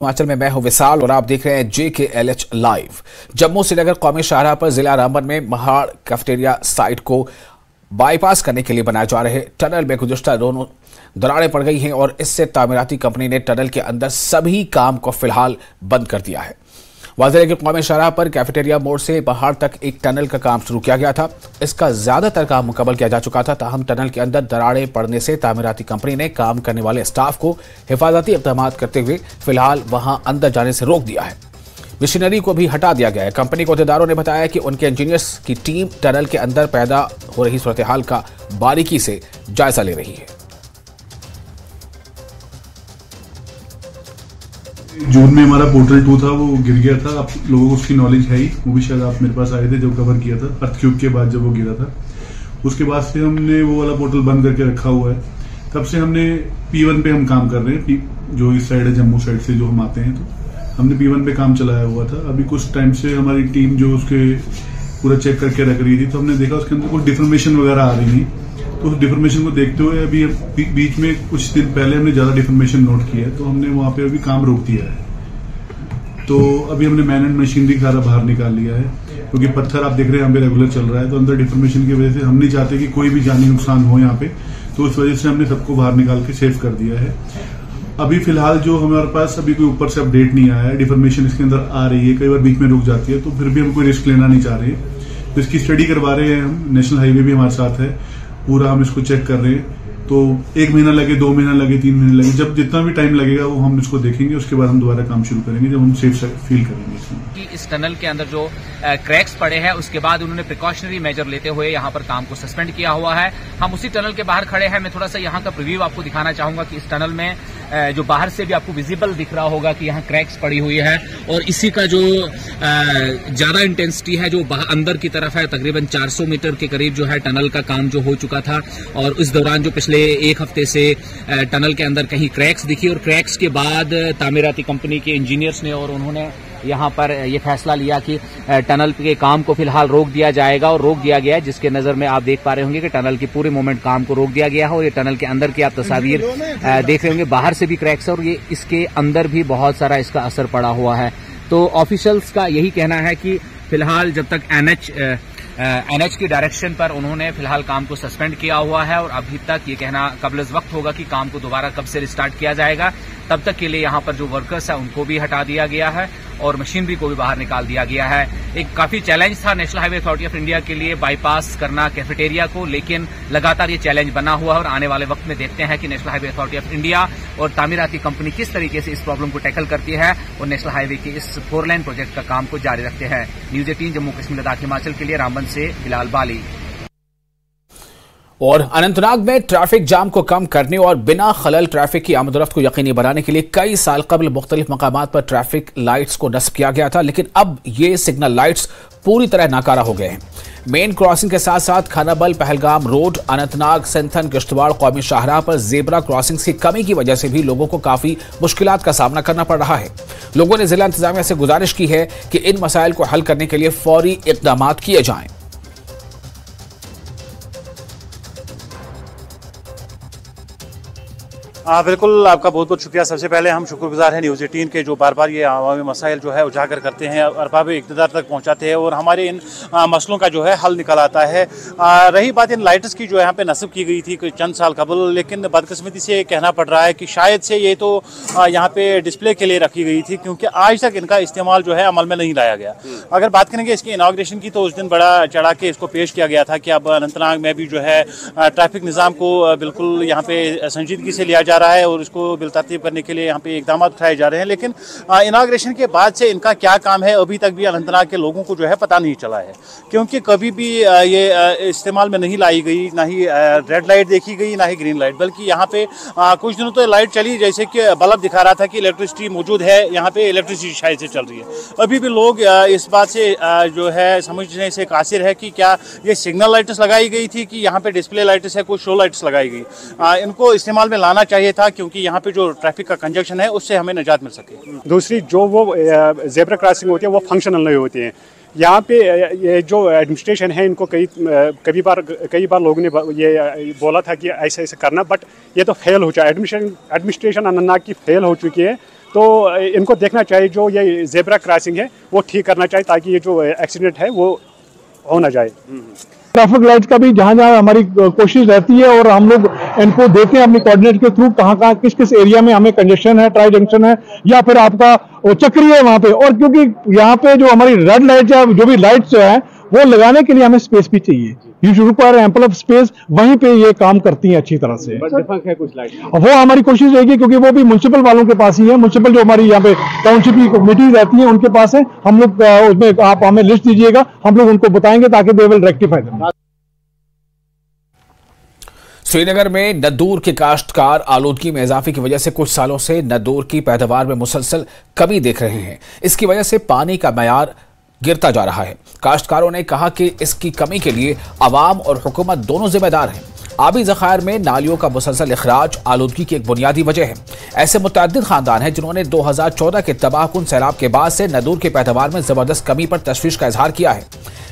हिमाचल में मैं हूं विशाल और आप देख रहे हैं JKLH लाइव। जम्मू श्रीनगर कौमी शाहराह पर जिला रामबन में महाड़ कैफेटेरिया साइट को बाईपास करने के लिए बनाए जा रहे टनल में गुज़श्ता दोनों दरारें पड़ गई हैं और इससे तामीराती कंपनी ने टनल के अंदर सभी काम को फिलहाल बंद कर दिया है। वाज़ेह है कि कौमी शाहराह पर कैफेटेरिया मोड़ से पहाड़ तक एक टनल का काम शुरू किया गया था। इसका ज्यादातर काम मुकम्मल किया जा चुका था, ताहम टनल के अंदर दरारें पड़ने से तामीराती कंपनी ने काम करने वाले स्टाफ को हिफाजती इक़दाम करते हुए फिलहाल वहां अंदर जाने से रोक दिया है। मशीनरी को भी हटा दिया गया है। कंपनी के अहदेदारों ने बताया कि उनके इंजीनियर्स की टीम टनल के अंदर पैदा हो रही सूरत हाल का बारीकी से जायजा ले रही है। जून में हमारा पोर्टल 2 था, वो गिर गया था। आप लोगों को उसकी नॉलेज है ही, वो भी शायद आप मेरे पास आए थे जब कवर किया था अर्थक्वेक के बाद, जब वो गिरा था। उसके बाद से हमने वो वाला पोर्टल बंद करके रखा हुआ है। तब से हमने P1 पे हम काम कर रहे हैं, जो इस साइड है जम्मू साइड से जो हम आते हैं, तो हमने P1 पे काम चलाया हुआ था। अभी कुछ टाइम से हमारी टीम जो उसके पूरा चेक करके रख रही थी, तो हमने देखा उसके अंदर कुछ डिफॉर्मेशन वगैरह आ रही थी। तो उस डिफॉर्मेशन को देखते हुए अभी बीच में कुछ दिन पहले हमने ज्यादा डिफॉर्मेशन नोट किया है, तो हमने वहां पे अभी काम रोक दिया है। तो अभी हमने मैन एंड मशीनरी सारा बाहर निकाल लिया है, क्योंकि पत्थर आप देख रहे हैं यहाँ पे रेगुलर चल रहा है, तो अंदर डिफॉर्मेशन की वजह से हम नहीं चाहते कि कोई भी जानी नुकसान हो यहाँ पे, तो उस वजह से हमने सबको बाहर निकाल के सेव कर दिया है। अभी फिलहाल जो हमारे पास अभी कोई ऊपर से अपडेट नहीं आया है, डिफॉर्मेशन इसके अंदर आ रही है, कई बार बीच में रुक जाती है, तो फिर भी हम कोई रिस्क लेना नहीं चाह रहे, तो इसकी स्टडी करवा रहे हैं हम। नेशनल हाईवे भी हमारे साथ है, पूरा हम इसको चेक कर रहे हैं। तो 1 महीना लगे, 2 महीना लगे, 3 महीने लगे, जब जितना भी टाइम लगेगा वो हम इसको देखेंगे। उसके बाद हम दोबारा काम शुरू करेंगे जब हम सेफ फील करेंगे इसमें। इस टनल के अंदर जो क्रैक्स पड़े हैं, उसके बाद उन्होंने प्रिकॉशनरी मेजर लेते हुए यहाँ पर काम को सस्पेंड किया हुआ है। हम उसी टनल के बाहर खड़े हैं। मैं थोड़ा सा यहाँ का प्रीव्यू आपको दिखाना चाहूंगा कि इस टनल में जो बाहर से भी आपको विजिबल दिख रहा होगा कि यहाँ क्रैक्स पड़ी हुई है, और इसी का जो ज्यादा इंटेंसिटी है जो अंदर की तरफ है, तकरीबन 400 मीटर के करीब जो है टनल का काम जो हो चुका था। और इस दौरान जो पिछले 1 हफ्ते से टनल के अंदर कहीं क्रैक्स दिखी, और क्रैक्स के बाद तामीराती कंपनी के इंजीनियर्स ने और उन्होंने यहाँ पर ये फैसला लिया कि टनल के काम को फिलहाल रोक दिया जाएगा, और रोक दिया गया है, जिसके नजर में आप देख पा रहे होंगे कि टनल की पूरे मोमेंट काम को रोक दिया गया है। और ये टनल के अंदर की आप तस्वीर देख रहे होंगे, बाहर से भी क्रैक्स है और ये इसके अंदर भी बहुत सारा इसका असर पड़ा हुआ है। तो ऑफिशियल्स का यही कहना है कि फिलहाल जब तक NH की डायरेक्शन पर उन्होंने फिलहाल काम को सस्पेंड किया हुआ है, और अभी तक ये कहना कबल वक्त होगा कि काम को दोबारा कब से रिस्टार्ट किया जाएगा। तब तक के लिए यहाँ पर जो वर्कर्स है उनको भी हटा दिया गया है और मशीनरी को भी बाहर निकाल दिया गया है। एक काफी चैलेंज था national highway authority of India के लिए बाईपास करना कैफेटेरिया को, लेकिन लगातार ये चैलेंज बना हुआ है। और आने वाले वक्त में देखते हैं कि national highway authority of India और तामीराती कंपनी किस तरीके से इस प्रॉब्लम को टैकल करती है और नेशनल हाईवे के इस 4 लेन प्रोजेक्ट का काम को जारी रखते हैं। न्यूज़ 18 जम्मू कश्मीर लद्दाख हिमाचल के लिए रामबन से बिलाल बाली। और अनंतनाग में ट्रैफिक जाम को कम करने और बिना खलल ट्रैफिक की आमदरफ्त को यकीनी बनाने के लिए कई साल कबल मुख्तलिफ मकामात पर ट्रैफिक लाइट्स को नस्ब किया गया था, लेकिन अब ये सिग्नल लाइट्स पूरी तरह नाकारा हो गए हैं। मेन क्रॉसिंग के साथ साथ खानाबल पहलगाम रोड, अनंतनाग सिंथन किश्तवाड़ कौमी शाहराह पर जेबरा क्रॉसिंग्स की कमी की वजह से भी लोगों को काफी मुश्किलात का सामना करना पड़ रहा है। लोगों ने जिला इंतजामिया से गुजारिश की है कि इन मसाइल को हल करने के लिए फौरी इक़दाम किए जाएं। बिल्कुल, आपका बहुत बहुत शुक्रिया। सबसे पहले हम शुक्रगुजार हैं न्यूज़ 18 के, जो बार बार ये अवामी मसाइल जो है उजागर करते हैं, अरबाब इक़्तिदार तक पहुंचाते हैं और हमारे इन मसलों का जो है हल निकल आता है। रही बात इन लाइट्स की जो यहाँ पे नस्ब की गई थी चंद साल कबल, लेकिन बदकिस्मती से कहना पड़ रहा है कि शायद से ये तो यहाँ पे डिस्प्ले के लिए रखी गई थी, क्योंकि आज तक इनका इस्तेमाल जो है अमल में नहीं लाया गया। अगर बात करेंगे इसकी इनाग्रेशन की, तो उस दिन बड़ा चढ़ा के इसको पेश किया गया था कि अब अनंतनाग में भी जो है ट्रैफिक निज़ाम को बिल्कुल यहाँ पे संजीदगी से लिया जा रहा है और इसको बिलतरतीब करने के लिए यहाँ पे इक़दाम उठाए जा रहे हैं। लेकिन इनाग्रेशन के बाद से इनका क्या काम है अभी तक भी अनंतनाग के लोगों को जो है पता नहीं चला है, क्योंकि कभी भी ये इस्तेमाल में नहीं लाई गई, ना ही रेड लाइट देखी गई, ना ही ग्रीन लाइट। बल्कि यहाँ पे कुछ दिनों तो लाइट चली, जैसे कि बल्ब दिखा रहा था कि इलेक्ट्रिसिटी मौजूद है, यहाँ पे इलेक्ट्रिसिटी शायद से चल रही है। अभी भी लोग इस बात से जो है समझने से कासिर है कि क्या ये सिग्नल लाइट्स लगाई गई थी कि यहाँ पे डिस्प्ले लाइट्स है, कुछ शो लाइट्स लगाई गई। इनको इस्तेमाल में लाना चाहिए था, क्योंकि यहाँ पे जो ट्रैफिक का कंजक्शन है उससे हमें निजात मिल सके। दूसरी जो वो जेब्रा क्रॉसिंग होती है वो फंक्शनल नहीं होती है। यहाँ पे ये जो एडमिनिस्ट्रेशन है इनको कई बार लोगों ने ये बोला था कि ऐसे ऐसे करना, बट ये तो फेल हो चुका है। एडमिनिस्ट्रेशन अनंतनाग की फेल हो चुकी है। तो इनको देखना चाहिए, जो ये ज़ेब्रा क्रॉसिंग है वो ठीक करना चाहिए ताकि ये जो एक्सीडेंट है वो हो ना जाए। ट्रैफिक लाइट्स का भी जहां जहां हमारी कोशिश रहती है और हम लोग इनको देते हैं अपनी कोऑर्डिनेट के थ्रू कहां कहां किस किस एरिया में हमें कंजेशन है, ट्राई जंक्शन है या फिर आपका वो चक्री है वहां पे, और क्योंकि यहाँ पे जो हमारी रेड लाइट या जो भी लाइट्स है वो लगाने के लिए हमें स्पेस भी चाहिए, you should require ample of space, वहीं पे ये काम करती हैं अच्छी तरह से। है कुछ लाइट वो हमारी कोशिश रहेगी क्योंकि वो भी म्युनिसिपल वालों के पास ही है, म्युनिसिपल जो हमारी यहाँ पे टाउनशिप की कमेटी रहती है उनके पास है, हम लोग उसमें आप हमें लिस्ट दीजिएगा, हम लोग उनको बताएंगे ताकि they will rectify them. Srinagar में नदूर के काश्तकार आलूदगी में इजाफे की वजह से कुछ सालों से नदूर की पैदावार में मुसलसल कमी देख रहे हैं। इसकी वजह से पानी का मयार गिरता जा रहा है। काश्तकारों ने कहा कि इसकी कमी के लिए अवाम और हुकूमत दोनों जिम्मेदार हैं। आबी ज़खायर में नालियों का मुसलसल इखराज आलूदगी की एक बुनियादी वजह है। ऐसे मुतअद्दिद खानदान हैं जिन्होंने 2014 के तबाहकुन सैलाब के बाद से नदूर की पैदावार में जबरदस्त कमी पर तशवीश का इजहार किया है।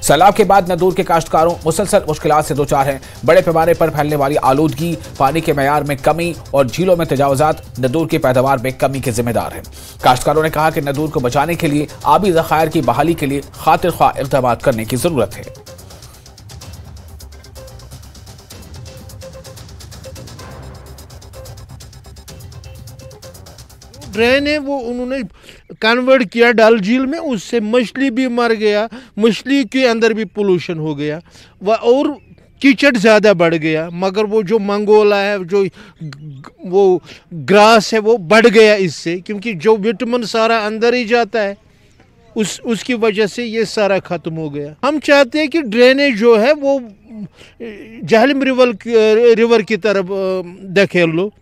सैलाब के बाद नदूर के काश्तकारों मुसलसल मुश्किलात से दो चार हैं। बड़े पैमाने पर फैलने वाली आलूदगी, पानी के मयार में कमी और झीलों में तजावुजात नदूर की पैदावार में कमी के जिम्मेदार हैं। काश्तकारों ने कहा कि नदूर को बचाने के लिए आबी ज़खायर की बहाली के लिए खातिर ख्वाह इक़दाम करने की जरूरत है। ड्रेन है वो उन्होंने कन्वर्ट किया डल झील में, उससे मछली भी मर गया, मछली के अंदर भी पोल्यूशन हो गया और कीचड़ ज़्यादा बढ़ गया। मगर वो जो मंगोला है, जो वो ग्रास है वो बढ़ गया इससे, क्योंकि जो विटामिन सारा अंदर ही जाता है उसकी वजह से ये सारा ख़त्म हो गया। हम चाहते हैं कि ड्रेनेज जो है वो जहलम रिवर की तरफ धकेल लो,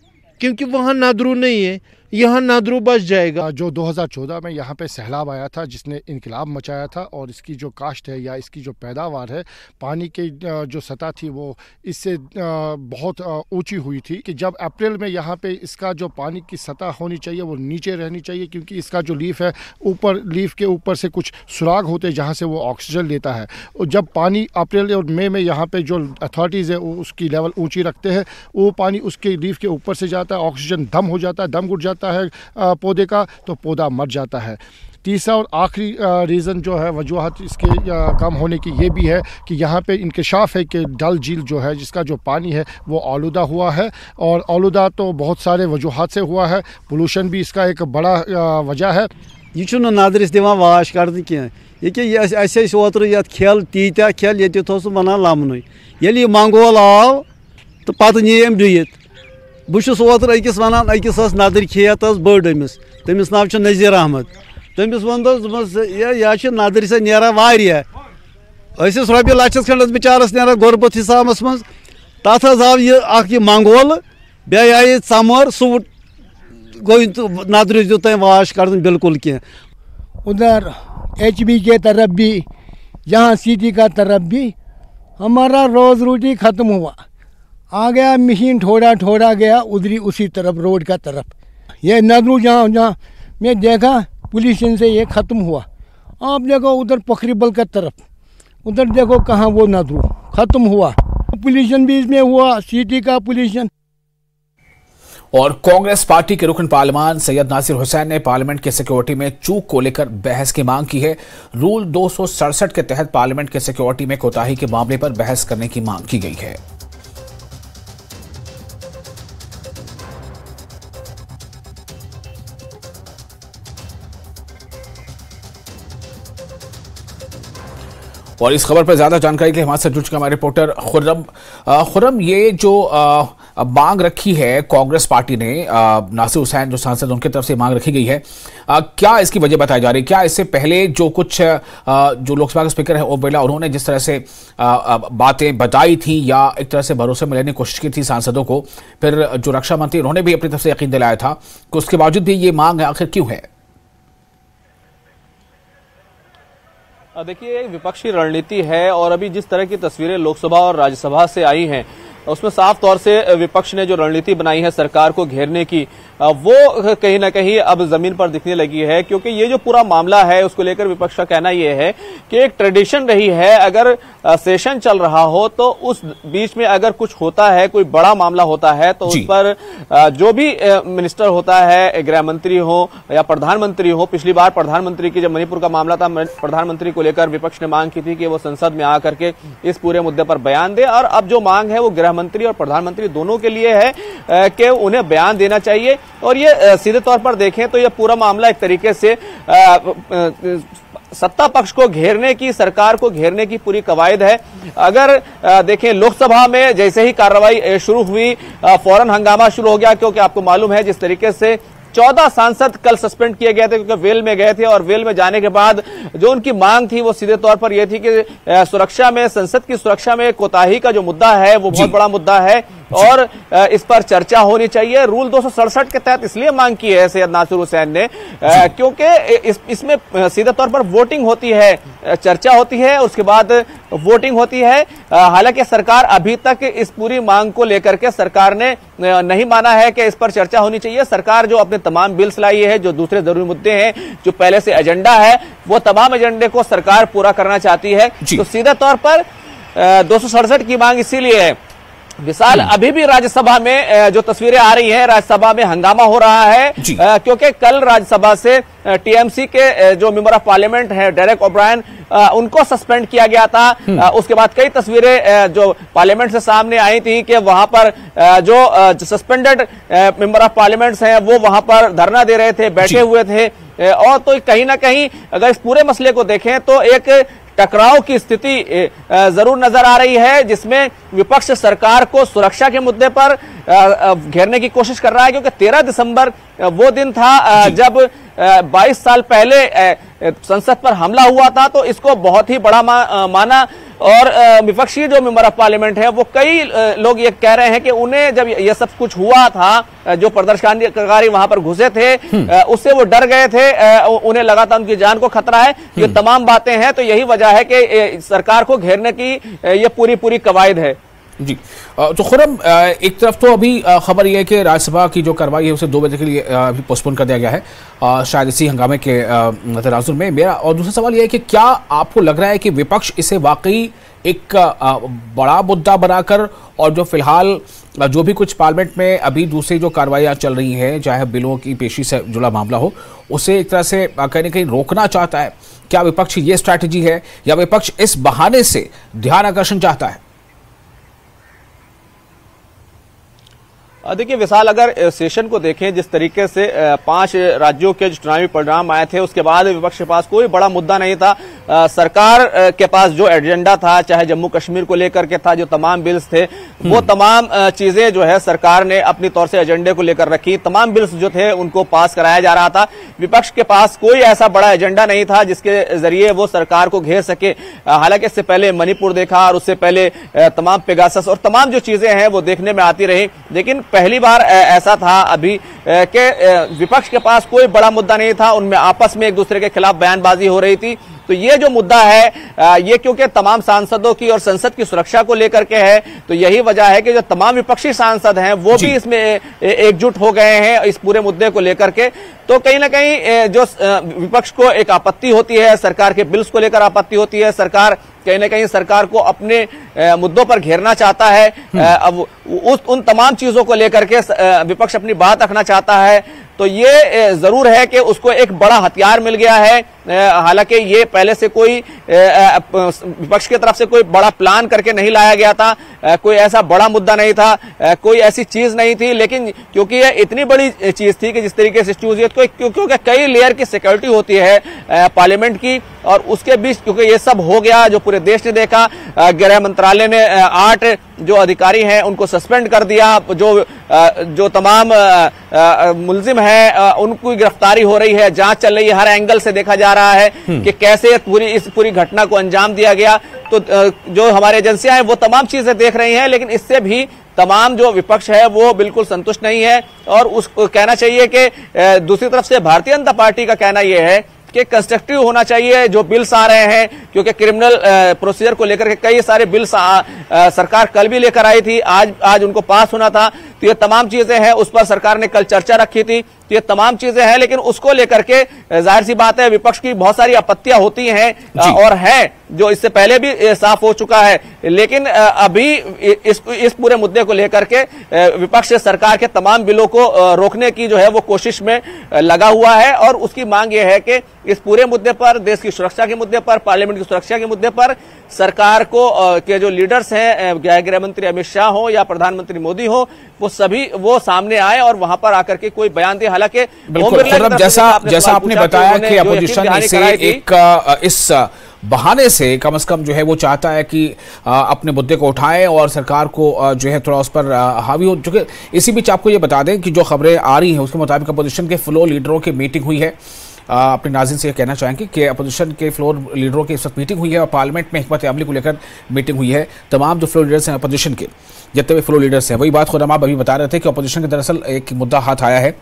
क्योंकि वहाँ नादरू नहीं है, यहाँ नादरू बच जाएगा। जो 2014 में यहाँ पे सैलाब आया था जिसने इनकलाब मचाया था, और इसकी जो काश्त है या इसकी जो पैदावार है, पानी की जो सतह थी वो इससे बहुत ऊंची हुई थी कि जब अप्रैल में यहाँ पे इसका जो पानी की सतह होनी चाहिए वो नीचे रहनी चाहिए, क्योंकि इसका जो लीफ है ऊपर, लीफ के ऊपर से कुछ सुराग होते हैं जहाँ से वो ऑक्सीजन लेता है। और जब पानी अप्रैल और मई में यहाँ पे जो अथॉरिटीज़ है उसकी लेवल ऊँची रखते हैं, वो पानी उसके लीफ के ऊपर से जाता है, ऑक्सीजन दम हो जाता है, दम घुट जाता है पौधे का, तो पौधा मर जाता है। तीसरा और आखिरी रीज़न जो है, वजूहत इसके कम होने की ये भी है कि यहाँ पे इंकशाफ है कि डल झील जो है जिसका जो पानी है वो आलूदा हुआ है, और आलूदा तो बहुत सारे वजूहत से हुआ है, पोल्यूशन भी इसका एक बड़ा वजह है। यह नादरस दिवान वाश कर ये ओतर ये खेल तीत्या खेल ये बना लमन ये मंगोल आव तो पत नी डुत बहुत ओतर अकिस वनान अकिस नदर खेत बड़ अमिस तमिस नाव नज़ीर अहमद तमिस वन यह नदर से नेरा रोपये लक्षस खंडस बिचारस नेरा गुरबत हिसाबस मज तथ आव यह मंगोल बे आये समर सह गो नदर दित वाश कर बिल्कुल कह। उधर HB के तरफ भी, यहाँ सिटी का तरफ भी हमारा रोज़ रोटी ख़त्म हुआ, आ गया मशीन थोड़ा थोड़ा गया उधरी उसी तरफ रोड का तरफ। ये नदरू जहाँ जहाँ मैं देखा पोल्यूशन से ये ख़त्म हुआ। आप देखो उधर पखरीबल का तरफ, उधर देखो कहाँ वो नदरू ख़त्म हुआ, पोल्यूशन भी इसमें हुआ, सिटी का पोल्यूशन। और कांग्रेस पार्टी के रुकन पार्लियामान सैयद नासिर हुसैन ने पार्लियामेंट की सिक्योरिटी में चूक को लेकर बहस की मांग की है। रूल 267 के तहत पार्लियामेंट की सिक्योरिटी में कोताही के मामले पर बहस करने की मांग की गई है। और इस खबर पर ज्यादा जानकारी के लिए हमारे साथ जुड़ चुका हमारे रिपोर्टर खुर्रम। ये जो मांग रखी है कांग्रेस पार्टी ने, नासिर हुसैन जो सांसद उनकी तरफ से मांग रखी गई है, क्या इसकी वजह बताई जा रही है? क्या इससे पहले जो कुछ जो लोकसभा के स्पीकर है ओम बिरला, उन्होंने जिस तरह से बातें बताई थी या एक तरह से भरोसे में लेने की कोशिश की थी सांसदों को, फिर जो रक्षा मंत्री उन्होंने भी अपनी तरफ से यकीन दिलाया था, कि उसके बावजूद भी ये मांग आखिर क्यों है? देखिए, विपक्षी रणनीति है, और अभी जिस तरह की तस्वीरें लोकसभा और राज्यसभा से आई हैं उसमें साफ तौर से विपक्ष ने जो रणनीति बनाई है सरकार को घेरने की, वो कहीं ना कहीं अब जमीन पर दिखने लगी है। क्योंकि ये जो पूरा मामला है उसको लेकर विपक्ष का कहना यह है कि एक ट्रेडिशन रही है, अगर सेशन चल रहा हो तो उस बीच में अगर कुछ होता है, कोई बड़ा मामला होता है तो उस पर जो भी मिनिस्टर होता है, गृह मंत्री हो या प्रधानमंत्री हो, पिछली बार प्रधानमंत्री की जब मणिपुर का मामला था, प्रधानमंत्री को लेकर विपक्ष ने मांग की थी कि वो संसद में आकर के इस पूरे मुद्दे पर बयान दे, और अब जो मांग है वो गृह मंत्री और प्रधानमंत्री दोनों के लिए है कि उन्हें बयान देना चाहिए। और ये सीधे तौर पर देखें तो ये पूरा मामला एक तरीके से सत्ता पक्ष को घेरने की, सरकार को घेरने की पूरी कवायद है। अगर देखें लोकसभा में जैसे ही कार्रवाई शुरू हुई, फौरन हंगामा शुरू हो गया, क्योंकि आपको मालूम है जिस तरीके से 14 सांसद कल सस्पेंड किए गए थे क्योंकि वेल में गए थे, और वेल में जाने के बाद जो उनकी मांग थी वो सीधे तौर पर यह थी कि सुरक्षा में, संसद की सुरक्षा में कोताही का जो मुद्दा है वो बहुत बड़ा मुद्दा है और इस पर चर्चा होनी चाहिए। रूल 267 के तहत इसलिए मांग की है सैयद नासिर हुसैन ने क्योंकि इसमें सीधे तौर पर वोटिंग होती है, चर्चा होती है, उसके बाद वोटिंग होती है। हालांकि सरकार अभी तक इस पूरी मांग को लेकर के सरकार ने नहीं माना है कि इस पर चर्चा होनी चाहिए। सरकार जो अपने तमाम बिल्स लाई है, जो दूसरे जरूरी मुद्दे हैं, जो पहले से एजेंडा है, वो तमाम एजेंडे को सरकार पूरा करना चाहती है। तो सीधे तौर पर 267 की मांग इसीलिए है। विशाल, अभी भी राज्यसभा में जो तस्वीरें आ रही हैं, राज्यसभा में हंगामा हो रहा है क्योंकि कल राज्यसभा से टीएमसी के जो मेंबर ऑफ पार्लियामेंट है डेरेक ओब्रायन, उनको सस्पेंड किया गया था। उसके बाद कई तस्वीरें जो पार्लियामेंट से सामने आई थी कि वहां पर जो सस्पेंडेड मेंबर ऑफ पार्लियामेंट्स हैं वो वहां पर धरना दे रहे थे, बैठे हुए थे। और तो कहीं ना कहीं अगर इस पूरे मसले को देखें तो एक टकराव की स्थिति जरूर नजर आ रही है, जिसमें विपक्ष सरकार को सुरक्षा के मुद्दे पर घेरने की कोशिश कर रहा है। क्योंकि 13 दिसंबर वो दिन था जब 22 साल पहले संसद पर हमला हुआ था, तो इसको बहुत ही बड़ा माना। और विपक्षी जो मेंबर ऑफ पार्लियामेंट है वो कई लोग ये कह रहे हैं कि उन्हें जब ये सब कुछ हुआ था, जो प्रदर्शनकारी वहां पर घुसे थे, उससे वो डर गए थे, उन्हें लगा था उनकी जान को खतरा है। ये तमाम बातें हैं, तो यही वजह है कि सरकार को घेरने की ये पूरी कवायद है। जी, तो खुरम, एक तरफ तो अभी खबर यह है कि राज्यसभा की जो कार्रवाई है उसे 2 बजे के लिए अभी पोस्टपोन कर दिया गया है, शायद इसी हंगामे के तनाजुर में। मेरा और दूसरा सवाल यह है कि क्या आपको लग रहा है कि विपक्ष इसे वाकई एक बड़ा मुद्दा बनाकर, और जो फिलहाल जो भी कुछ पार्लियामेंट में अभी दूसरी जो कार्रवाइयाँ चल रही हैं, चाहे बिलों की पेशी से जुड़ा मामला हो, उसे एक तरह से कहीं ना कहीं रोकना चाहता है? क्या विपक्ष ये स्ट्रैटेजी है, या विपक्ष इस बहाने से ध्यान आकर्षण चाहता है? देखिए विशाल, अगर सेशन को देखें जिस तरीके से 5 राज्यों के जो चुनावी परिणाम आए थे, उसके बाद विपक्ष के पास कोई बड़ा मुद्दा नहीं था। सरकार के पास जो एजेंडा था, चाहे जम्मू कश्मीर को लेकर के था, जो तमाम बिल्स थे, वो तमाम चीजें जो है सरकार ने अपनी तौर से एजेंडे को लेकर रखी। तमाम बिल्स जो थे उनको पास कराया जा रहा था। विपक्ष के पास कोई ऐसा बड़ा एजेंडा नहीं था जिसके जरिए वो सरकार को घेर सके। हालांकि इससे पहले मणिपुर देखा, और उससे पहले तमाम पेगासस और तमाम जो चीजें हैं वो देखने में आती रही, लेकिन पहली बार ऐसा था अभी कि विपक्ष के पास कोई बड़ा मुद्दा नहीं था। उनमें आपस में एक दूसरे के खिलाफ बयानबाजी हो रही थी। तो ये जो मुद्दा है ये क्योंकि तमाम सांसदों की और संसद की सुरक्षा को लेकर के है, तो यही वजह है कि जो तमाम विपक्षी सांसद हैं वो भी इसमें एकजुट हो गए हैं इस पूरे मुद्दे को लेकर के। तो कहीं ना कहीं जो विपक्ष को एक आपत्ति होती है, सरकार के बिल्स को लेकर आपत्ति होती है, सरकार कहीं ना कहीं सरकार को अपने मुद्दों पर घेरना चाहता है। अब उन तमाम चीजों को लेकर के विपक्ष अपनी बात रखना चाहता है। तो ये जरूर है कि उसको एक बड़ा हथियार मिल गया है। हालांकि ये पहले से कोई विपक्ष की तरफ से कोई बड़ा प्लान करके नहीं लाया गया था, कोई ऐसा बड़ा मुद्दा नहीं था, कोई ऐसी चीज नहीं थी, लेकिन क्योंकि ये इतनी बड़ी चीज थी कि जिस तरीके से क्योंकि कई लेयर की सिक्योरिटी होती है पार्लियामेंट की, और उसके बीच क्योंकि ये सब हो गया, जो पूरे देश ने देखा, गृह मंत्रालय ने 8 जो अधिकारी हैं उनको सस्पेंड कर दिया, जो तमाम मुलजिम है उनकी गिरफ्तारी हो रही है, जांच चल रही है, हर एंगल से देखा जा रहा है कि कैसे इस पूरी घटना को अंजाम दिया गया। तो जो हमारी एजेंसियां हैं वो तमाम चीजें देख रही हैं, लेकिन इससे भी तमाम जो विपक्ष है वो बिल्कुल संतुष्ट नहीं है। और उसको कहना चाहिए कि दूसरी तरफ से भारतीय जनता पार्टी का कहना यह है कि कंस्ट्रक्टिव होना चाहिए जो बिल्स आ रहे हैं, क्योंकि क्रिमिनल प्रोसीजर को लेकर के कई सारे बिल्स सरकार कल भी लेकर आई थी, आज उनको पास होना था। तो ये तमाम चीजें हैं, उस पर सरकार ने कल चर्चा रखी थी। तो ये तमाम चीजें हैं, लेकिन उसको लेकर के जाहिर सी बात है विपक्ष की बहुत सारी आपत्तियां होती हैं और हैं, जो इससे पहले भी साफ हो चुका है। लेकिन अभी इस पूरे मुद्दे को लेकर के विपक्ष सरकार के तमाम बिलों को रोकने की जो है वो कोशिश में लगा हुआ है और उसकी मांग ये है कि इस पूरे मुद्दे पर, देश की सुरक्षा के मुद्दे पर, पार्लियामेंट की सुरक्षा के मुद्दे पर सरकार को के जो लीडर्स हैं, गृह मंत्री अमित शाह हो या प्रधानमंत्री मोदी हो, वो सामने आए और वहां पर आकर के कोई बयान दे। हालांकि जैसा आपने बताया कि अपोजिशन इसे एक इस बहाने से कम जो है वो चाहता है कि अपने मुद्दे को उठाएं और सरकार को जो है थोड़ा उस पर हावी हो चुके। इसी बीच आपको ये बता दें कि जो खबरें आ रही हैं उसके मुताबिक अपोजिशन के फ्लोर लीडरों की मीटिंग हुई है। अपने नाज़रीन से ये कहना चाहेंगे कि अपोजिशन के फ्लोर लीडरों की इस वक्त मीटिंग हुई है और पार्लियामेंट में हिकमत अमली को लेकर मीटिंग हुई है। तमाम जो फ्लोर लीडर्स हैं अपोजिशन के, जितने भी फ्लोर लीडर्स हैं, वही बात खुद हम आप अभी बता रहे थे कि अपोजिशन के दरअसल एक मुद्दा हाथ आया है।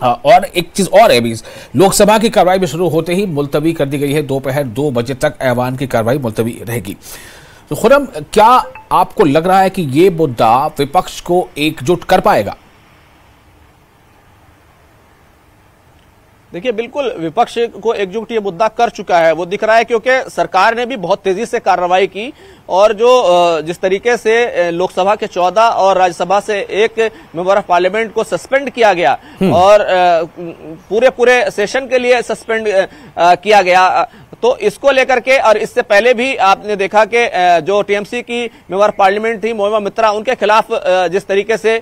और एक चीज और है भी, लोकसभा की कार्रवाई भी शुरू होते ही मुलतवी कर दी गई है। दोपहर 2 बजे तक ऐवान की कार्रवाई मुलतवी रहेगी। तो खुरम, क्या आपको लग रहा है कि ये मुद्दा विपक्ष को एकजुट कर पाएगा? देखिए, बिल्कुल विपक्ष को एकजुट ये मुद्दा कर चुका है, वो दिख रहा है, क्योंकि सरकार ने भी बहुत तेजी से कार्रवाई की और जो जिस तरीके से लोकसभा के 14 और राज्यसभा से 1 मेंबर ऑफ पार्लियामेंट को सस्पेंड किया गया और पूरे सेशन के लिए सस्पेंड किया गया, तो इसको लेकर के, और इससे पहले भी आपने देखा कि जो टीएमसी की मेंबर पार्लियामेंट थी मोहिमा मित्रा, उनके खिलाफ जिस तरीके से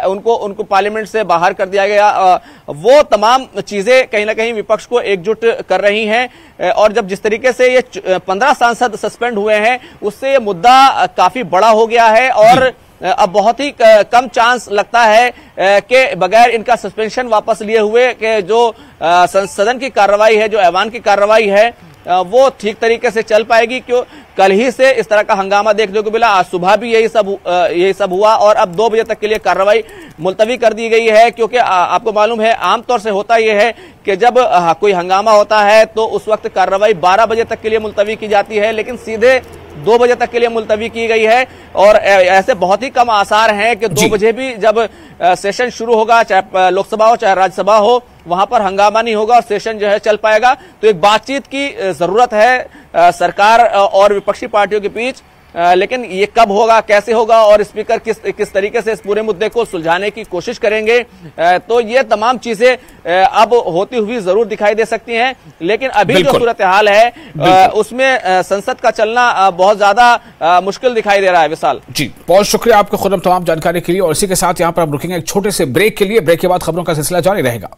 उनको पार्लियामेंट से बाहर कर दिया गया, वो तमाम चीजें कहीं ना कहीं विपक्ष को एकजुट कर रही हैं। और जब जिस तरीके से ये 15 सांसद सस्पेंड हुए हैं, उससे ये मुद्दा काफी बड़ा हो गया है और अब बहुत ही कम चांस लगता है कि बगैर इनका सस्पेंशन वापस लिए हुए कि जो सदन की कार्रवाई है, जो ऐवान की कार्रवाई है, वो ठीक तरीके से चल पाएगी। क्यों कल ही से इस तरह का हंगामा देखने को मिला, आज सुबह भी यही सब हुआ और अब 2 बजे तक के लिए कार्रवाई मुलतवी कर दी गई है। क्योंकि आपको मालूम है, आमतौर से होता यह है कि जब कोई हंगामा होता है तो उस वक्त कार्रवाई 12 बजे तक के लिए मुलतवी की जाती है, लेकिन सीधे 2 बजे तक के लिए मुलतवी की गई है। और ऐसे बहुत ही कम आसार हैं कि 2 बजे भी जब सेशन शुरू होगा, चाहे लोकसभा हो चाहे राज्यसभा हो, वहां पर हंगामा नहीं होगा और सेशन जो है चल पाएगा। तो एक बातचीत की जरूरत है सरकार और विपक्षी पार्टियों के बीच, लेकिन ये कब होगा, कैसे होगा और स्पीकर किस तरीके से इस पूरे मुद्दे को सुलझाने की कोशिश करेंगे, तो ये तमाम चीजें अब होती हुई जरूर दिखाई दे सकती हैं। लेकिन अभी जो सूरत हाल है उसमें संसद का चलना बहुत ज्यादा मुश्किल दिखाई दे रहा है। विशाल जी, बहुत शुक्रिया आपका खुरम तमाम जानकारी के लिए। और इसी के साथ यहाँ पर हम रुकेंगे एक छोटे से ब्रेक के लिए। ब्रेक के बाद खबरों का सिलसिला जारी रहेगा।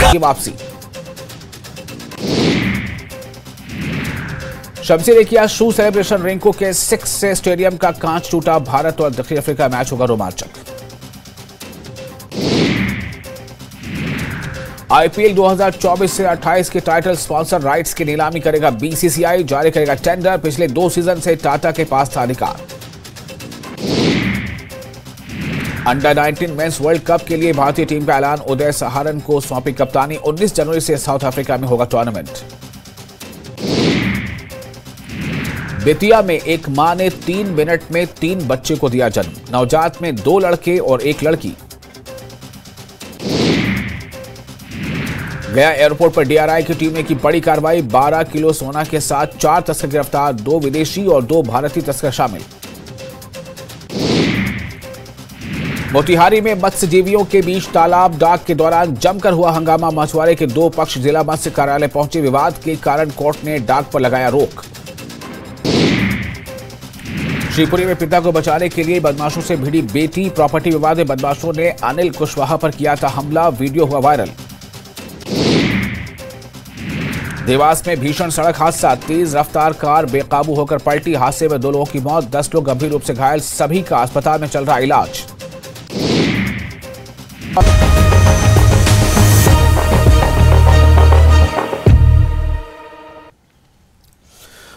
की वापसी। शमसी रेखिया शू सेलिब्रेशन रिंको के 6 से स्टेडियम का कांच टूटा। भारत और दक्षिण अफ्रीका मैच होगा रोमांचक। आईपीएल 2024 से 28 के टाइटल स्पॉन्सर राइट्स की नीलामी करेगा बीसीसीआई, जारी करेगा टेंडर। पिछले 2 सीजन से टाटा के पास था अधिकार। अंडर 19 मेंस वर्ल्ड कप के लिए भारतीय टीम का ऐलान, उदय सहारन को सौंपी कप्तानी। 19 जनवरी से साउथ अफ्रीका में होगा टूर्नामेंट। बेतिया में एक मां ने 3 मिनट में 3 बच्चे को दिया जन्म। नवजात में 2 लड़के और 1 लड़की। गया एयरपोर्ट पर डीआरआई की टीम ने की बड़ी कार्रवाई। 12 किलो सोना के साथ 4 तस्कर गिरफ्तार, 2 विदेशी और 2 भारतीय तस्कर शामिल। मोतिहारी में मत्स्यजीवियों के बीच तालाब डाक के दौरान जमकर हुआ हंगामा। मछुआरे के 2 पक्ष जिला मत्स्य कार्यालय पहुंचे। विवाद के कारण कोर्ट ने डाक पर लगाया रोक। शिवपुरी में पिता को बचाने के लिए बदमाशों से भिड़ी बेटी। प्रॉपर्टी विवाद में बदमाशों ने अनिल कुशवाहा पर किया था हमला, वीडियो हुआ वायरल। देवास में भीषण सड़क हादसा। तेज रफ्तार कार बेकाबू होकर पलटी। हादसे में 2 लोगों की मौत, 10 लोग गंभीर रूप से घायल। सभी का अस्पताल में चल रहा इलाज।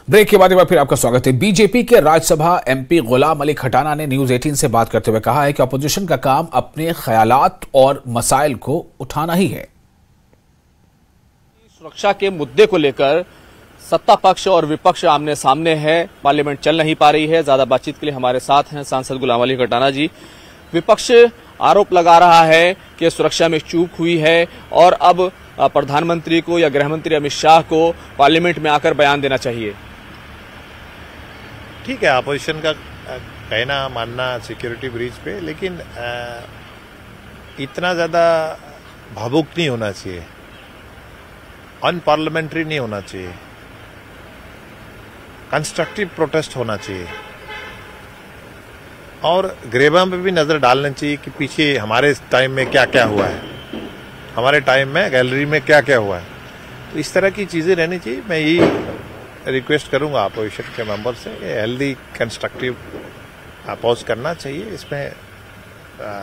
ब्रेक के बाद एक बार फिर आपका स्वागत है। बीजेपी के राज्यसभा एमपी गुलाम अली खटाना ने न्यूज 18 से बात करते हुए कहा है कि अपोजिशन का काम अपने ख्यालात और मसाइल को उठाना ही है। सुरक्षा के मुद्दे को लेकर सत्ता पक्ष और विपक्ष आमने सामने है, पार्लियामेंट चल नहीं पा रही है। ज्यादा बातचीत के लिए हमारे साथ हैं सांसद गुलाम अली खटाना जी। विपक्ष आरोप लगा रहा है कि सुरक्षा में चूक हुई है और अब प्रधानमंत्री को या गृहमंत्री अमित शाह को पार्लियामेंट में आकर बयान देना चाहिए। ठीक है, अपोजिशन का कहना मानना सिक्योरिटी ब्रीच पे, लेकिन इतना ज्यादा भावुक नहीं होना चाहिए, अनपार्लियामेंट्री नहीं होना चाहिए, कंस्ट्रक्टिव प्रोटेस्ट होना चाहिए और ग्रेबा पे भी नजर डालना चाहिए कि पीछे हमारे टाइम में क्या क्या हुआ है, हमारे टाइम में गैलरी में क्या क्या हुआ है। तो इस तरह की चीजें रहनी चाहिए। मैं यही रिक्वेस्ट करूंगा अपोजिशन के मेंबर से, हेल्दी कंस्ट्रक्टिव अपोज करना चाहिए। इसमें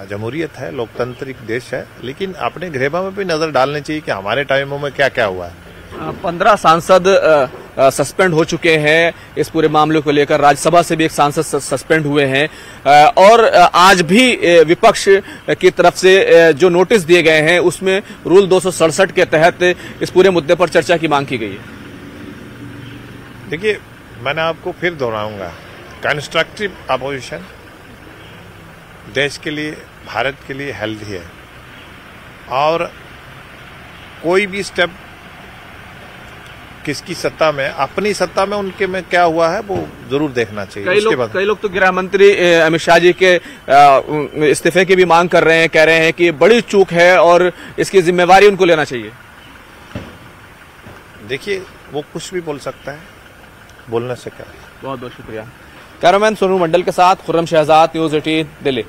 जमहूरियत है, लोकतांत्रिक देश है, लेकिन अपने ग्रेबा में भी नजर डालनी चाहिए कि हमारे टाइमों में क्या क्या हुआ है। 15 सांसद सस्पेंड हो चुके हैं इस पूरे मामले को लेकर। राज्यसभा से भी एक सांसद सस्पेंड हुए हैं और आज भी विपक्ष की तरफ से जो नोटिस दिए गए हैं उसमें रूल 267 के तहत इस पूरे मुद्दे पर चर्चा की मांग की गई है। देखिए, मैंने आपको फिर दोहराऊंगा, कंस्ट्रक्टिव अपोजिशन देश के लिए, भारत के लिए हेल्दी है और कोई भी स्टेप किसकी सत्ता में, अपनी सत्ता में उनके में क्या हुआ है वो जरूर देखना चाहिए। कई लोग तो गृह मंत्री अमित शाह जी के इस्तीफे की भी मांग कर रहे हैं, कह रहे हैं कि बड़ी चूक है और इसकी जिम्मेवारी उनको लेना चाहिए। देखिए, वो कुछ भी बोल सकता है, बोलने से क्या। बहुत बहुत शुक्रिया। कैमरामैन सोनू मंडल के साथ खुर्रम शहजाद, न्यूज 18 दिल्ली।